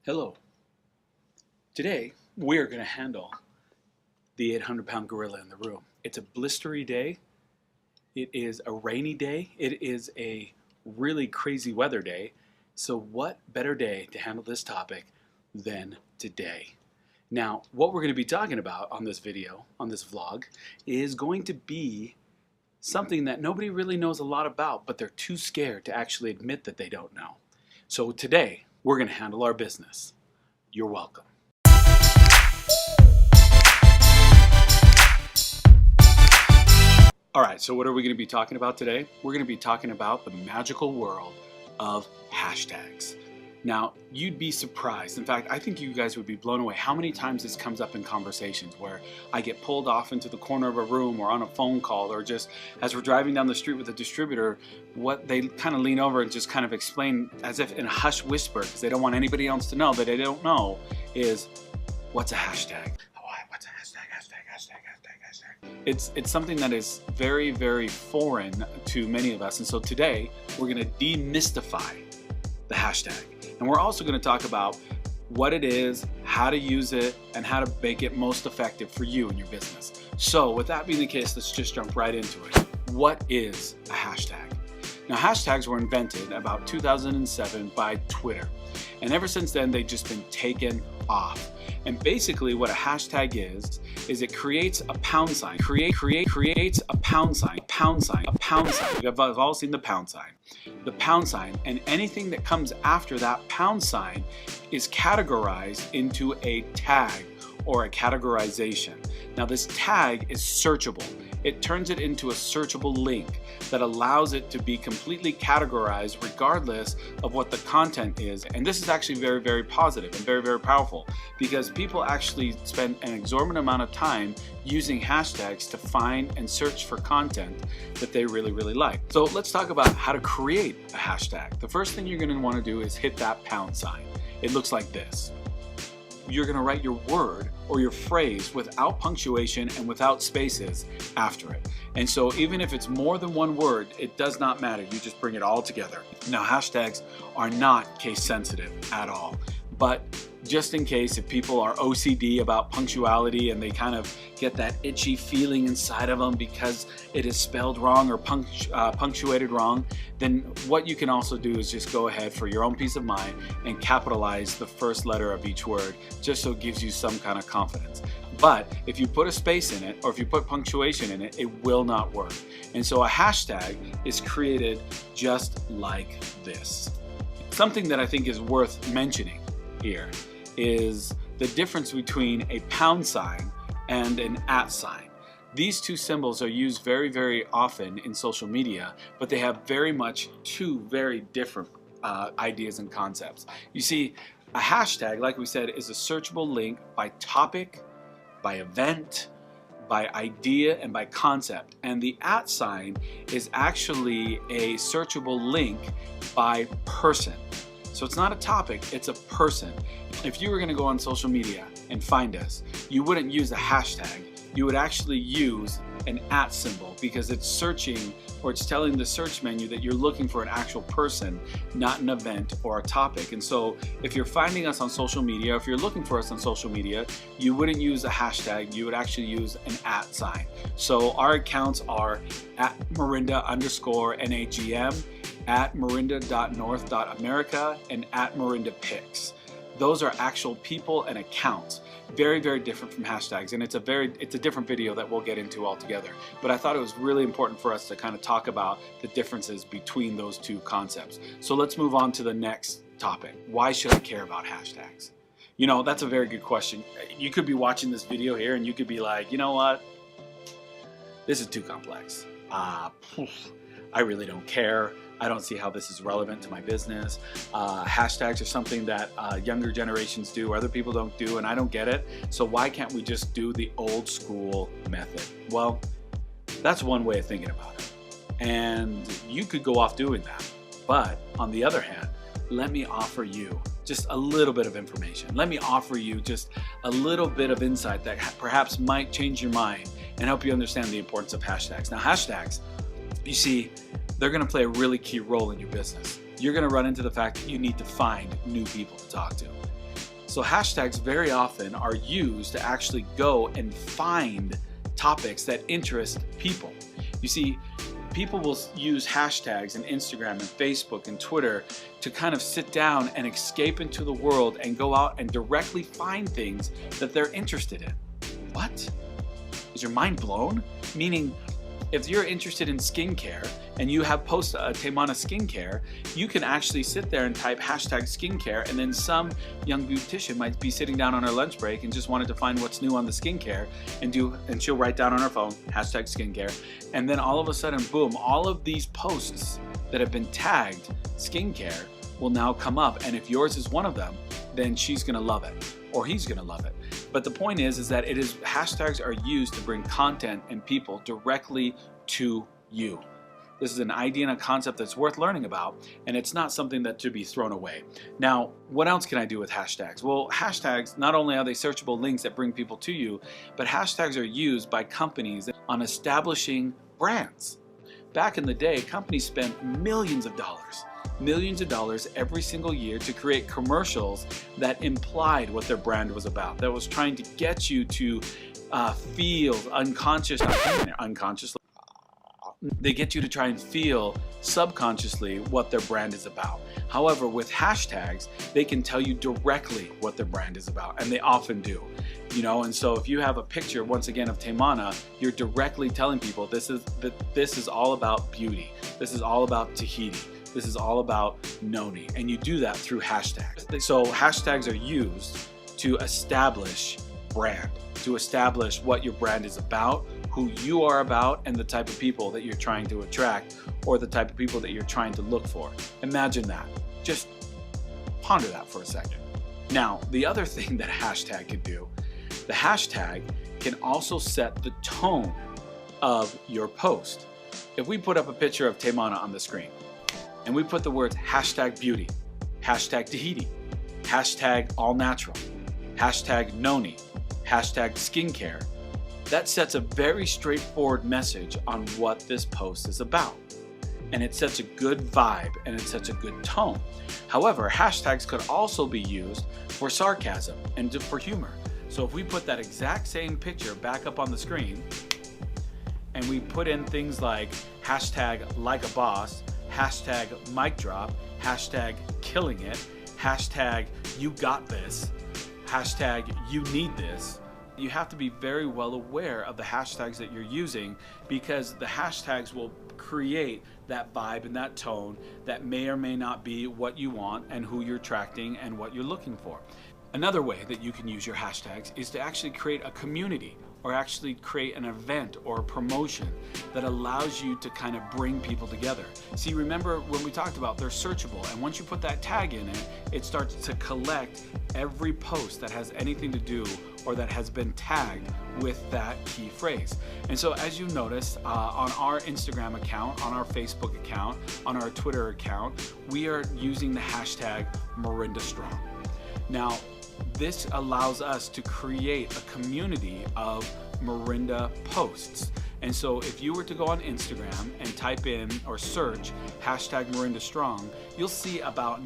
Hello. Today, we're going to handle the 800-pound gorilla in the room. It's a blistery day. It is a rainy day. It is a really crazy weather day. So what better day to handle this topic than today? Now, what we're going to be talking about on this video, on this vlog, is going to be something that nobody really knows a lot about, but they're too scared to actually admit that they don't know. So today, we're going to handle our business. You're welcome. All right, so what are we going to be talking about today? We're going to be talking about the magical world of hashtags. Now, you'd be surprised. In fact, I think you guys would be blown away how many times this comes up in conversations where I get pulled off into the corner of a room or on a phone call, or just as we're driving down the street with a distributor, what they kind of lean over and just kind of explain as if in a hushed whisper, because they don't want anybody else to know that they don't know, is what's a hashtag? What's a hashtag? It's something that is very, very foreign to many of us. And so today we're going to demystify the hashtag. And we're also going to talk about what it is, how to use it, and how to make it most effective for you and your business. So with that being the case, let's just jump right into it. What is a hashtag? Now, hashtags were invented about 2007 by Twitter. And ever since then, they've just been taken off. And basically what a hashtag is it creates a pound sign. Creates a pound sign. We've all seen the pound sign. The pound sign, and anything that comes after that pound sign is categorized into a tag or a categorization. Now this tag is searchable. It turns it into a searchable link that allows it to be completely categorized regardless of what the content is. And this is actually very, very positive and very, very powerful, because people actually spend an exorbitant amount of time using hashtags to find and search for content that they really, really like. So let's talk about how to create a hashtag. The first thing you're going to want to do is hit that pound sign. It looks like this. You're going to write your word or your phrase without punctuation and without spaces after it. And so even if it's more than one word, it does not matter. You just bring it all together. Now, hashtags are not case sensitive at all, but just in case, if people are OCD about punctuality and they kind of get that itchy feeling inside of them because it is spelled wrong or punctuated wrong, then what you can also do is just go ahead for your own peace of mind and capitalize the first letter of each word, just so it gives you some kind of confidence. But if you put a space in it, or if you put punctuation in it, it will not work. And so a hashtag is created just like this. Something that I think is worth mentioning here is the difference between a pound sign and an @ sign. These two symbols are used very, very often in social media, but they have very much two very different ideas and concepts. You see, a hashtag, like we said, is a searchable link by topic, by event, by idea, and by concept. And the @ sign is actually a searchable link by person. So it's not a topic, it's a person. If you were going to go on social media and find us, you wouldn't use a hashtag. You would actually use an @ symbol, because it's searching, or it's telling the search menu that you're looking for an actual person, not an event or a topic. And so if you're finding us on social media, if you're looking for us on social media, you wouldn't use a hashtag, you would actually use an @ sign. So our accounts are @Marinda_NAGM, @Marinda.north.america, and @MarindaPics. Those are actual people and accounts. Very, very different from hashtags, and it's a different video that we'll get into altogether. But I thought it was really important for us to kind of talk about the differences between those two concepts. So let's move on to the next topic. Why should I care about hashtags? You know, that's a very good question. You could be watching this video here and you could be like, you know what? This is too complex. I really don't care. I don't see how this is relevant to my business. Hashtags are something that younger generations do, other people don't do, and I don't get it. So why can't we just do the old school method? Well, that's one way of thinking about it. And you could go off doing that. But on the other hand, let me offer you just a little bit of information. Let me offer you just a little bit of insight that perhaps might change your mind and help you understand the importance of hashtags. Now, hashtags, you see, they're going to play a really key role in your business. You're going to run into the fact that you need to find new people to talk to. So hashtags very often are used to actually go and find topics that interest people. You see, people will use hashtags in Instagram and Facebook and Twitter to kind of sit down and escape into the world and go out and directly find things that they're interested in. What? Is your mind blown? Meaning, if you're interested in skincare and you have posted Taimana skincare, you can actually sit there and type hashtag skincare, and then some young beautician might be sitting down on her lunch break and just wanted to find what's new on the skincare and she'll write down on her phone hashtag skincare, and then all of a sudden, boom, all of these posts that have been tagged skincare will now come up, and if yours is one of them, then she's gonna love it, or he's gonna love it. But the point is that hashtags are used to bring content and people directly to you. This is an idea and a concept that's worth learning about, and it's not something that should be thrown away. Now, what else can I do with hashtags? Well, hashtags, not only are they searchable links that bring people to you, but hashtags are used by companies on establishing brands. Back in the day, companies spent millions of dollars every single year to create commercials that implied what their brand was about, that was trying to get you to feel unconsciously. They get you to try and feel subconsciously what their brand is about. However, with hashtags, they can tell you directly what their brand is about, and they often do. And so if you have a picture, once again, of Taimana, you're directly telling people this is all about beauty. This is all about Tahiti. This is all about Noni, and you do that through hashtags. So hashtags are used to establish brand, to establish what your brand is about, who you are about, and the type of people that you're trying to attract, or the type of people that you're trying to look for. Imagine that. Just ponder that for a second. Now, the other thing that a hashtag can do, the hashtag can also set the tone of your post. If we put up a picture of Taimana on the screen, and we put the words hashtag beauty, hashtag Tahiti, hashtag all natural, hashtag Noni, hashtag skincare, that sets a very straightforward message on what this post is about. And it sets a good vibe, and it sets a good tone. However, hashtags could also be used for sarcasm and for humor. So if we put that exact same picture back up on the screen, and we put in things like hashtag like a boss, hashtag mic drop, hashtag killing it, hashtag you got this, hashtag you need this, you have to be very well aware of the hashtags that you're using, because the hashtags will create that vibe and that tone that may or may not be what you want and who you're attracting and what you're looking for. Another way that you can use your hashtags is to actually create a community, or actually create an event or a promotion that allows you to kind of bring people together. See, remember when we talked about they're searchable, and once you put that tag in it, it starts to collect every post that has anything to do or that has been tagged with that key phrase. And so as you notice, on our Instagram account, on our Facebook account, on our Twitter account, we are using the hashtag MarindaStrong. Now, this allows us to create a community of Marinda posts. And so if you were to go on Instagram and type in or search hashtag MarindaStrong, you'll see about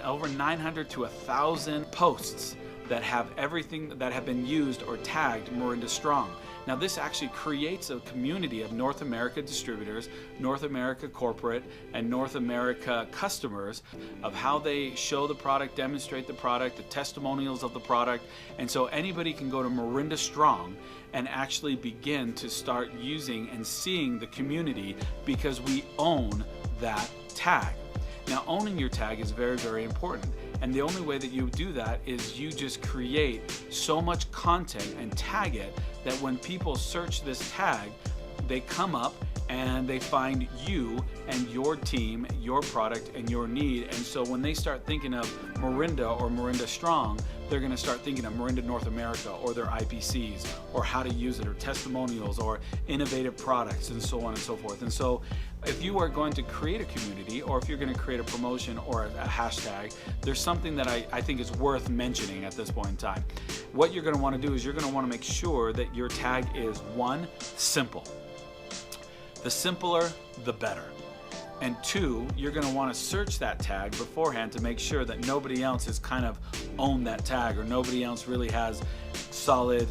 over 900 to 1,000 posts that have everything that have been used or tagged MarindaStrong. Now this actually creates a community of North America distributors, North America corporate, and North America customers of how they show the product, demonstrate the product, the testimonials of the product. And so anybody can go to MarindaStrong and actually begin to start using and seeing the community, because we own that tag. Now, owning your tag is very, very important. And the only way that you do that is you just create so much content and tag it that when people search this tag, they come up and they find you and your team, your product, and your need. And so when they start thinking of Marinda or MarindaStrong, they're going to start thinking of Marinda North America, or their IPCs, or how to use it, or testimonials, or innovative products, and so on and so forth. And so if you are going to create a community, or if you're going to create a promotion or a hashtag, there's something that I think is worth mentioning at this point in time. What you're going to want to do is you're going to want to make sure that your tag is, one, simple. The simpler, the better. And two, you're going to want to search that tag beforehand to make sure that nobody else is kind of own that tag, or nobody else really has solid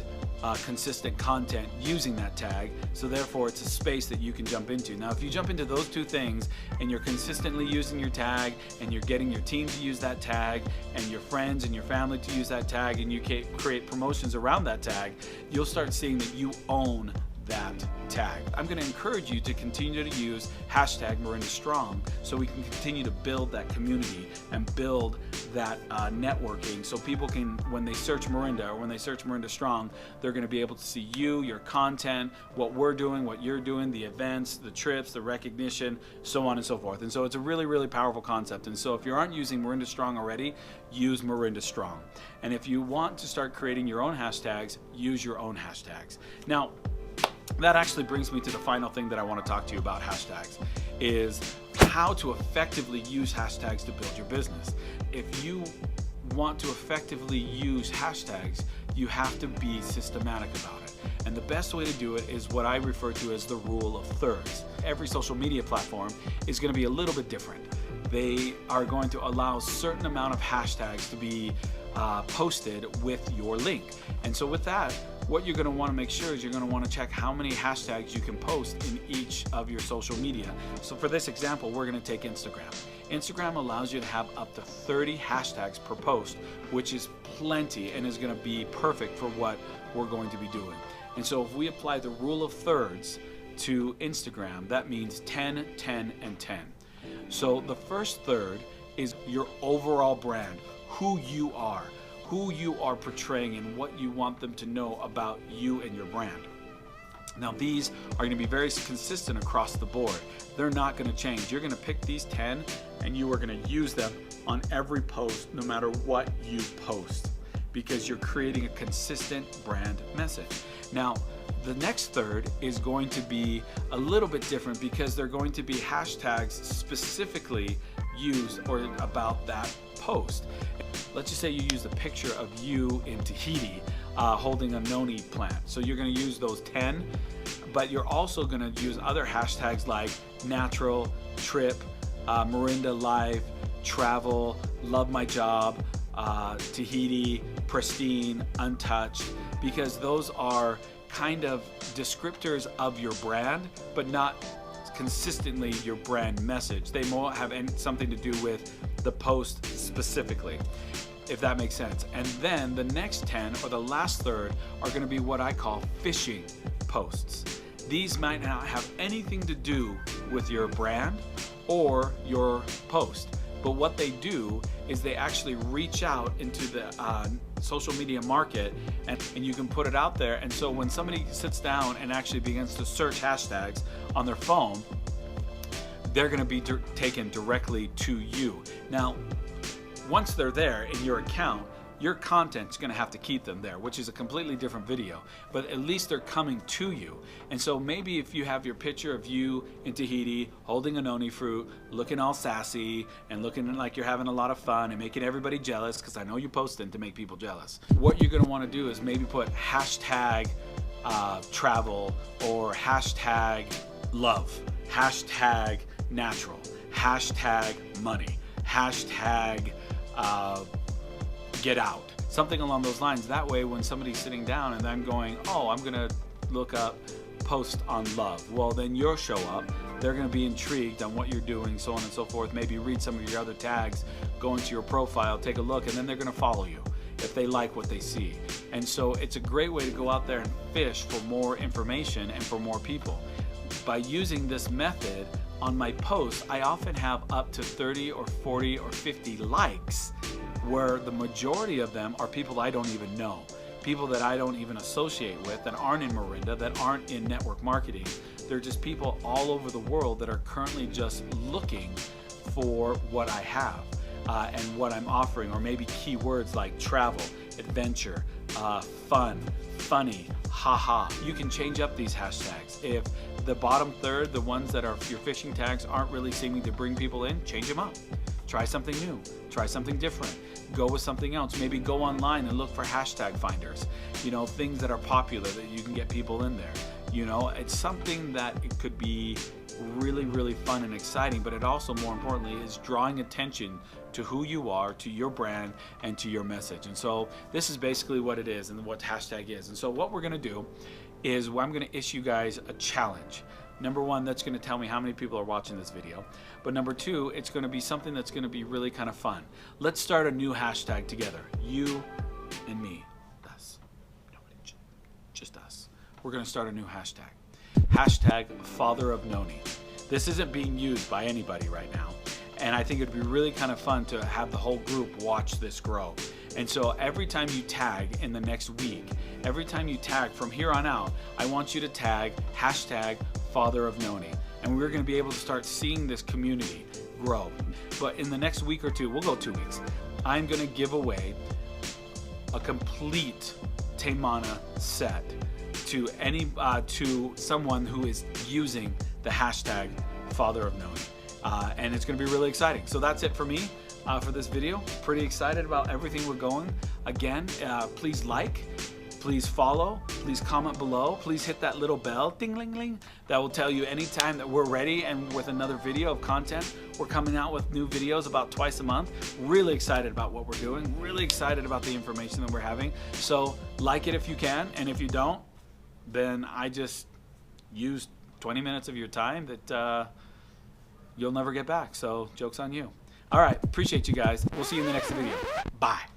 consistent content using that tag, so therefore it's a space that you can jump into. Now if you jump into those two things and you're consistently using your tag, and you're getting your team to use that tag, and your friends and your family to use that tag, and you create promotions around that tag, you'll start seeing that you own that tag. I'm going to encourage you to continue to use hashtag Mirinda Strong, so we can continue to build that community and build that networking, so people can, when they search Mirinda, or when they search Mirinda Strong, they're going to be able to see you, your content, what we're doing, what you're doing, the events, the trips, the recognition, so on and so forth. And so it's a really, really powerful concept. And so if you aren't using Mirinda Strong already, use Mirinda Strong. And if you want to start creating your own hashtags, use your own hashtags. Now, that actually brings me to the final thing that I want to talk to you about hashtags, is how to effectively use hashtags to build your business. If you want to effectively use hashtags, you have to be systematic about it. And the best way to do it is what I refer to as the rule of thirds. Every social media platform is going to be a little bit different. They are going to allow a certain amount of hashtags to be posted with your link. And so with that, what you're going to want to make sure is you're going to want to check how many hashtags you can post in each of your social media. So for this example, we're going to take Instagram. Instagram allows you to have up to 30 hashtags per post, which is plenty and is going to be perfect for what we're going to be doing. And so if we apply the rule of thirds to Instagram, that means 10, 10, and 10. So the first third is your overall brand, who you are portraying, and what you want them to know about you and your brand. Now these are going to be very consistent across the board. They're not going to change. You're going to pick these 10 and you are going to use them on every post, no matter what you post, because you're creating a consistent brand message. Now the next third is going to be a little bit different, because they're going to be hashtags specifically used or about that post. Let's just say you use a picture of you in Tahiti holding a noni plant. So you're going to use those 10, but you're also going to use other hashtags like natural, trip, Mirinda life, travel, love my job, Tahiti, pristine, untouched, because those are kind of descriptors of your brand, but not consistently your brand message. They won't have something to do with the post specifically, if that makes sense. And then the next 10, or the last third, are going to be what I call fishing posts. These might not have anything to do with your brand or your post, but what they do is they actually reach out into the social media market, and you can put it out there. And so when somebody sits down and actually begins to search hashtags on their phone, they're going to be taken directly to you. Now, once they're there in your account, your content's going to have to keep them there, which is a completely different video, but at least they're coming to you. And so maybe if you have your picture of you in Tahiti holding a noni fruit, looking all sassy and looking like you're having a lot of fun and making everybody jealous, because I know you're posting to make people jealous, what you're going to want to do is maybe put hashtag travel, or hashtag love, hashtag natural, hashtag money, hashtag get out, something along those lines. That way when somebody's sitting down and I'm going, oh, I'm gonna look up post on love, well then you'll show up, they're gonna be intrigued on what you're doing, so on and so forth, maybe read some of your other tags, go into your profile, take a look, and then they're gonna follow you if they like what they see. And so it's a great way to go out there and fish for more information and for more people. By using this method on my posts, I often have up to 30 or 40 or 50 likes, where the majority of them are people I don't even know, people that I don't even associate with, that aren't in Mirinda, that aren't in network marketing. They're just people all over the world that are currently just looking for what I have and what I'm offering, or maybe keywords like travel, adventure, fun, funny, haha. You can change up these hashtags. If the bottom third, the ones that are your fishing tags, aren't really seeming to bring people in, change them up. Try something new, try something different, go with something else. Maybe go online and look for hashtag finders, you know, things that are popular that you can get people in there. You know, it's something that it could be really, really fun and exciting, but it also, more importantly, is drawing attention to who you are, to your brand, and to your message. And so this is basically what it is and what hashtag is. And so what we're gonna do is I'm gonna issue guys a challenge. Number one, that's gonna tell me how many people are watching this video. But number two, it's gonna be something that's gonna be really kind of fun. Let's start a new hashtag together. You and me, us. Nobody, just us. We're gonna start a new hashtag. Hashtag Father of Noni. This isn't being used by anybody right now. And I think it'd be really kind of fun to have the whole group watch this grow. And so every time you tag in the next week, every time you tag from here on out, I want you to tag hashtag Father of Noni. And we're gonna be able to start seeing this community grow. But in the next week or two, we'll go 2 weeks, I'm gonna give away a complete Taimana set to someone who is using the hashtag Father of Noni. And it's going to be really exciting. So that's it for me for this video. Pretty excited about everything we're going. Again, please like, please follow, please comment below, please hit that little bell, ding-ling-ling, that will tell you anytime that we're ready and with another video of content. We're coming out with new videos about twice a month. Really excited about what we're doing, really excited about the information that we're having. So like it if you can, and if you don't, then I just used 20 minutes of your time that you'll never get back. So joke's on you. All right, appreciate you guys. We'll see you in the next video. Bye.